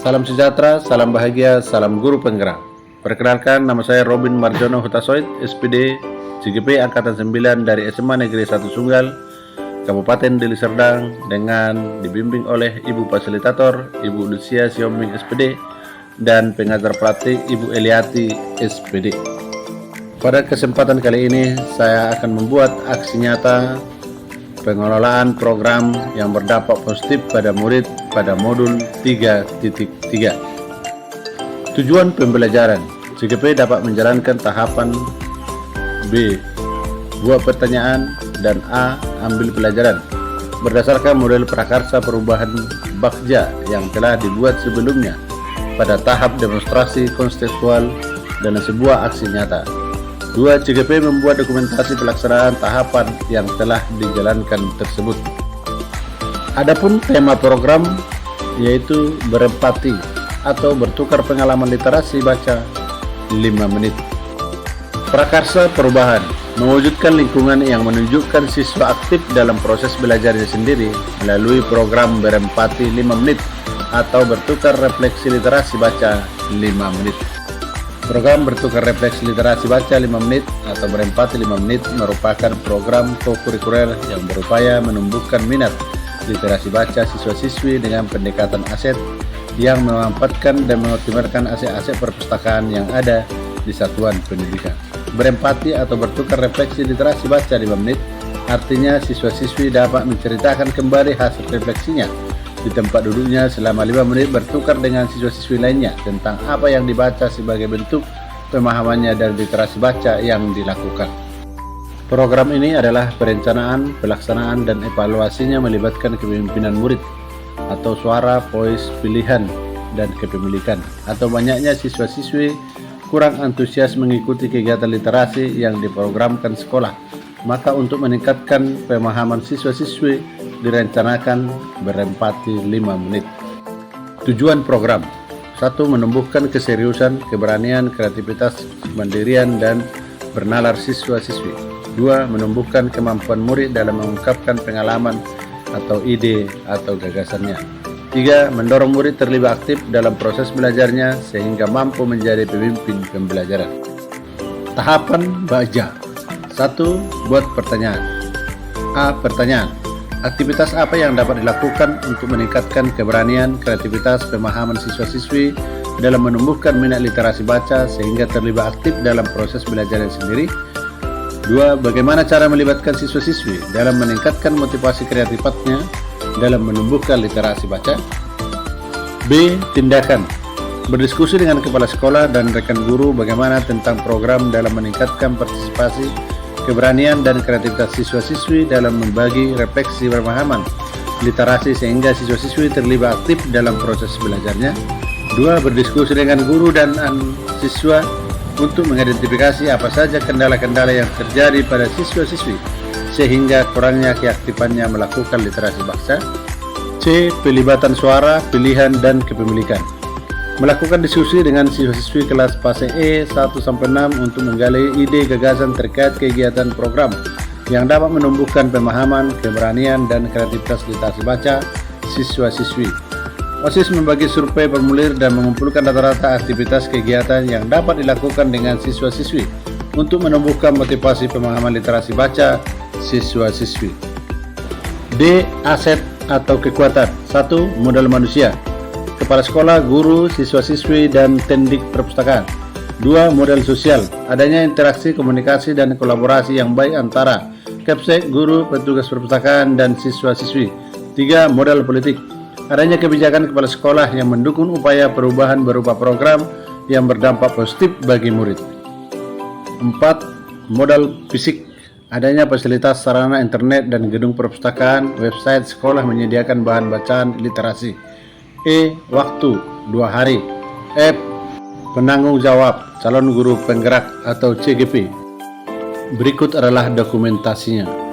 Salam sejahtera, salam bahagia, salam guru penggerak. Perkenalkan, nama saya Robin Marjono Hutasoid, SPD, CGP Angkatan 9 dari SMA Negeri 1 Sunggal, Kabupaten Deli Serdang, dengan dibimbing oleh Ibu Fasilitator, Ibu Lucia Siombing SPD, dan pengajar pelatih Ibu Eliati SPD. Pada kesempatan kali ini, saya akan membuat aksi nyata pengelolaan program yang berdampak positif pada murid pada modul 3.3. Tujuan pembelajaran, CGP dapat menjalankan tahapan B, buat pertanyaan, dan A, ambil pelajaran berdasarkan model prakarsa perubahan Bagja yang telah dibuat sebelumnya pada tahap demonstrasi konseptual dan sebuah aksi nyata. 2. CGP membuat dokumentasi pelaksanaan tahapan yang telah dijalankan tersebut. Adapun tema program yaitu berempati atau bertukar pengalaman literasi baca 5 menit. Prakarsa perubahan mewujudkan lingkungan yang menunjukkan siswa aktif dalam proses belajarnya sendiri melalui program berempati 5 menit atau bertukar refleksi literasi baca 5 menit. Program bertukar refleksi literasi baca 5 menit atau berempati 5 menit merupakan program co-kurikuler yang berupaya menumbuhkan minat literasi baca siswa-siswi dengan pendekatan aset yang memanfaatkan dan mengoptimalkan aset-aset perpustakaan yang ada di satuan pendidikan. Berempati atau bertukar refleksi literasi baca 5 menit artinya siswa-siswi dapat menceritakan kembali hasil refleksinya di tempat duduknya selama 5 menit bertukar dengan siswa-siswi lainnya tentang apa yang dibaca sebagai bentuk pemahamannya dari literasi baca yang dilakukan. Program ini adalah perencanaan, pelaksanaan, dan evaluasinya melibatkan kepemimpinan murid atau suara voice pilihan dan kepemilikan atau banyaknya siswa-siswi kurang antusias mengikuti kegiatan literasi yang diprogramkan sekolah. Maka untuk meningkatkan pemahaman siswa-siswi direncanakan berempati 5 menit. Tujuan program 1. Menumbuhkan keseriusan, keberanian, kreativitas, kemandirian, dan bernalar siswa-siswi. 2. Menumbuhkan kemampuan murid dalam mengungkapkan pengalaman atau ide atau gagasannya. 3. Mendorong murid terlibat aktif dalam proses belajarnya sehingga mampu menjadi pemimpin pembelajaran. Tahapan Bagja. 1. Buat pertanyaan. A. Pertanyaan. Aktivitas apa yang dapat dilakukan untuk meningkatkan keberanian, kreativitas, pemahaman siswa-siswi dalam menumbuhkan minat literasi baca sehingga terlibat aktif dalam proses belajarnya sendiri? 2. Bagaimana cara melibatkan siswa-siswi dalam meningkatkan motivasi kreativitasnya dalam menumbuhkan literasi baca? B. Tindakan. Berdiskusi dengan kepala sekolah dan rekan guru bagaimana tentang program dalam meningkatkan partisipasi, keberanian, dan kreativitas siswa-siswi dalam membagi refleksi pemahaman literasi sehingga siswa-siswi terlibat aktif dalam proses belajarnya. 2. Berdiskusi dengan guru dan siswa untuk mengidentifikasi apa saja kendala-kendala yang terjadi pada siswa-siswi sehingga kurangnya keaktifannya melakukan literasi bahasa. C. Pelibatan suara, pilihan, dan kepemilikan. Melakukan diskusi dengan siswa-siswi kelas fase E 1-6 untuk menggali ide gagasan terkait kegiatan program yang dapat menumbuhkan pemahaman, keberanian, dan kreativitas literasi baca siswa-siswi. OSIS membagi survei formulir dan mengumpulkan rata-rata aktivitas kegiatan yang dapat dilakukan dengan siswa-siswi untuk menumbuhkan motivasi pemahaman literasi baca siswa-siswi. D. Aset atau kekuatan. 1. Modal manusia. Kepala sekolah, guru, siswa-siswi, dan tendik perpustakaan. 2. Modal sosial. Adanya interaksi, komunikasi, dan kolaborasi yang baik antara Kepsek, guru, petugas perpustakaan, dan siswa-siswi. 3. Modal politik. Adanya kebijakan kepala sekolah yang mendukung upaya perubahan berupa program yang berdampak positif bagi murid. 4. Modal fisik. Adanya fasilitas sarana internet dan gedung perpustakaan, website sekolah menyediakan bahan bacaan literasi. E. Waktu 2 hari. F. Penanggung jawab calon guru penggerak atau CGP. Berikut adalah dokumentasinya.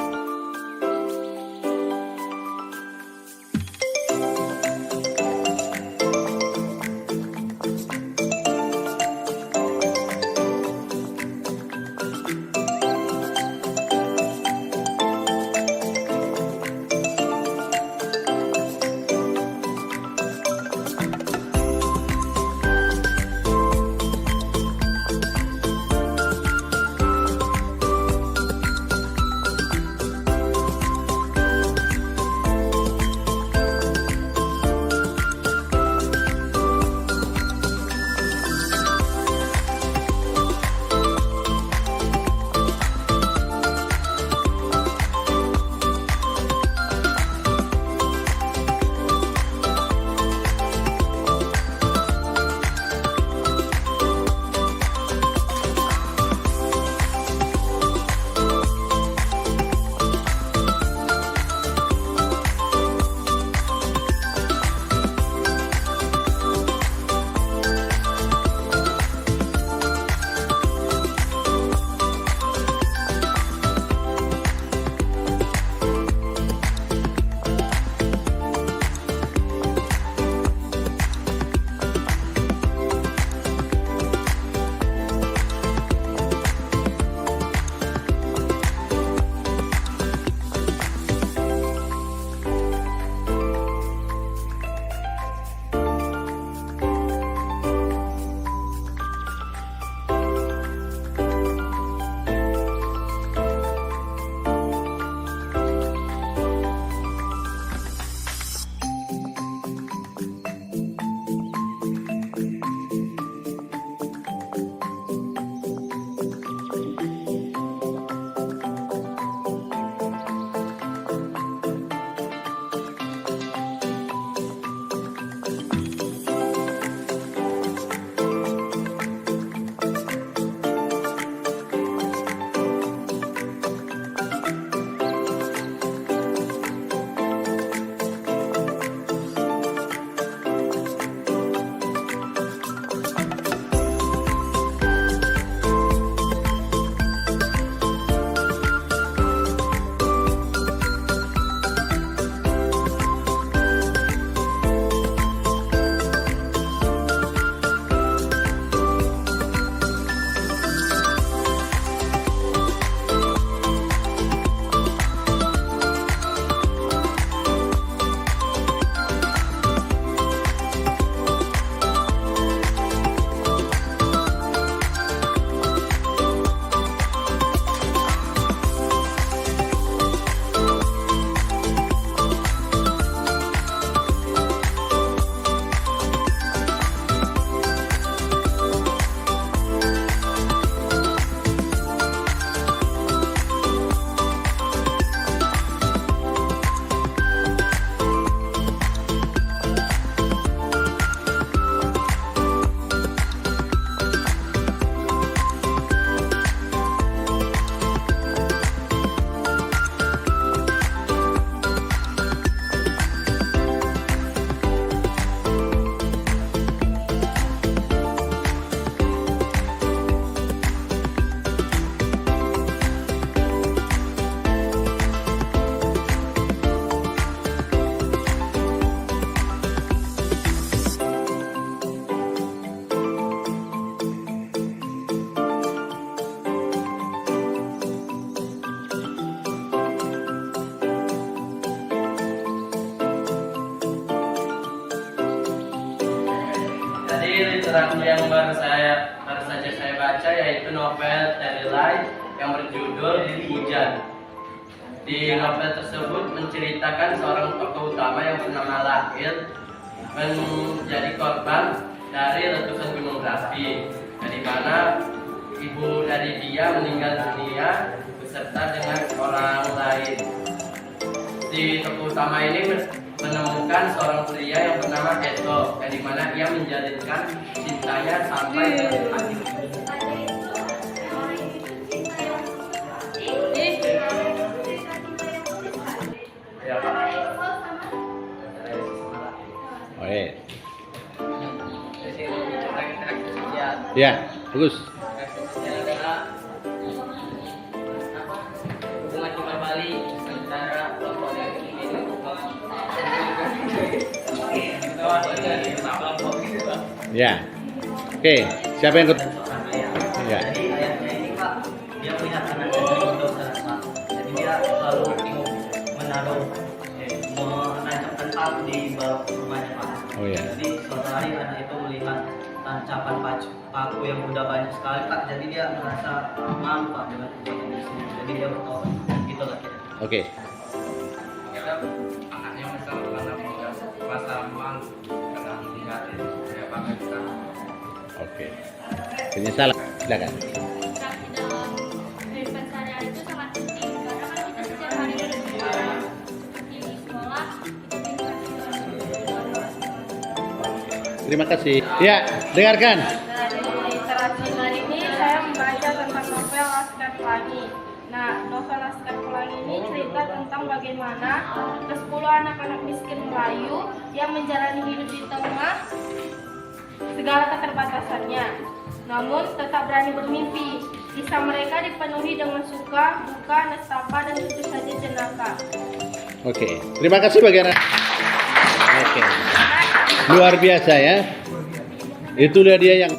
literasi yang baru saja saya baca yaitu novel Twilight yang berjudul Hujan. Di novel tersebut menceritakan seorang tokoh utama yang bernama Lahil menjadi korban dari letusan gunung berapi, di mana ibu dari dia meninggal dunia beserta dengan orang lain. Si tokoh utama ini menemukan seorang pria yang bernama Eto, di mana ia menjalinkan cintanya sampai akhir. Ya, Pak. Ya, bagus. Hubungan timbal balik antara kelompok yang ini Ya. Oke, siapa yang ikut? Ya. Jadi ayahnya ini Pak, dia melihat anaknya dari Windows Pak. Jadi dia selalu menaruh menancapkan paku di bawah rumahnya Pak. Oh ya. Jadi suatu hari anak itu melihat tancapan paku yang udah banyak sekali Pak. Jadi dia merasa malu Pak dengan kejadian di sini. Jadi dia bertobat. Gitu lah kira. Oke. kita anaknya misalnya karena merasa malu karena melihat ya bangga kita. Oke. Penyesalan. Silakan. Interaksi dalam kehidupan sehari-hari itu sangat penting karena kan kita setiap hari berinteraksi seperti di sekolah kita berinteraksi dengan guru. Terima kasih. Ya, dengarkan. Nah, di literasi hari ini saya membaca tentang novel Laskar Pelangi. Nah, novel Laskar Pelangi ini cerita tentang bagaimana ke-10 anak-anak miskin Melayu yang menjalani hidup di tengah segala keterbatasannya, namun tetap berani bermimpi. Kisah mereka dipenuhi dengan suka, duka, nestapa, dan tentu saja jenaka. Oke. Terima kasih bagi anak. Oke. Luar biasa ya. Itulah dia yang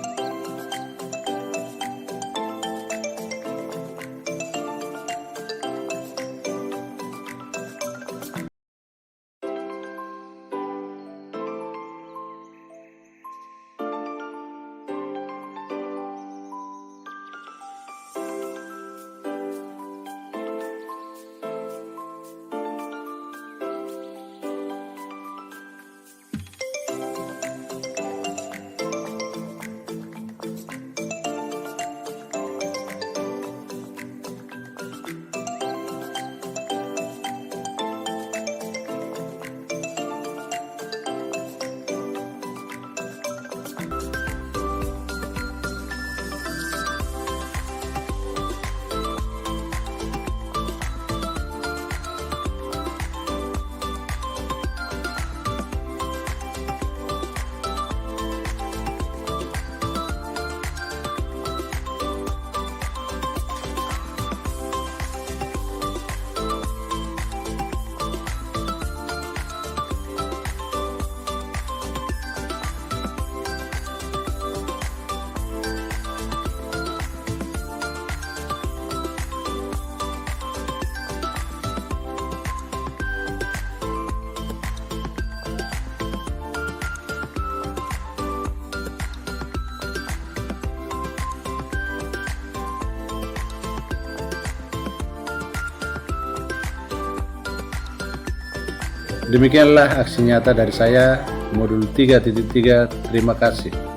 demikianlah aksi nyata dari saya modul 3.3. Terima kasih.